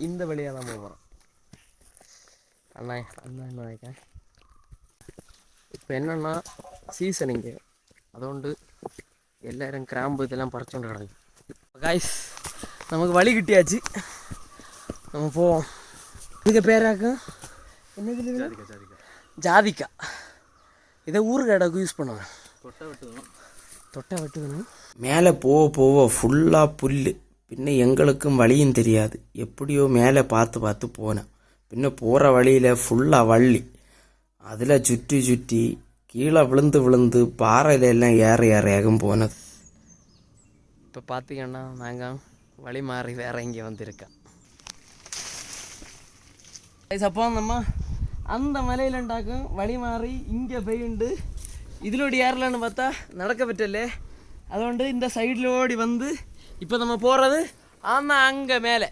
இந்த வழியாக தான் போகிறோம். அண்ணா அண்ணா என்ன நினைக்கிறேன், இப்போ என்னென்னா சீசன் இங்கே, അതുകൊണ്ട് எல்லாரும் கிராம்பு இதெல்லாம் பறிச்சுட்டு கிடக்கு. காய்ஸ் நமக்கு வழி கிட்டியாச்சு, நம்ம போவோம். இதுக்கு பேராக்கும் என்ன ஜாதிக்கா. இதை ஊறுகாடாக்கு யூஸ் பண்ணுவேன். தொட்டை வெட்டுக்கணும். மேலே போக போக ஃபுல்லாக புல். பின்ன எங்களுக்கும் வழியும் தெரியாது, எப்படியோ மேலே பார்த்து பார்த்து போனேன். பின்ன போகிற வழியில் ஃபுல்லாக வள்ளி, அதில் சுற்றி சுற்றி கீழே விழுந்து விழுந்து பாறையில எல்லாம் ஏறையாகும் போனது. இப்போ பார்த்தீங்கன்னா நாங்கள் வழி மாறி வேற இங்கே வந்திருக்கேன். அப்போ நம்ம அந்த மலையில் உண்டாக்கும் வழி மாறி இங்கே போயிண்டு ഇതിലൂടെ ஏறலன்னு பார்த்தா நடக்க பற்றலே. അതുകൊണ്ട് இந்த சைடிலோடி வந்து இப்போ நம்ம போகிறது ஆனால் அங்கே மேலே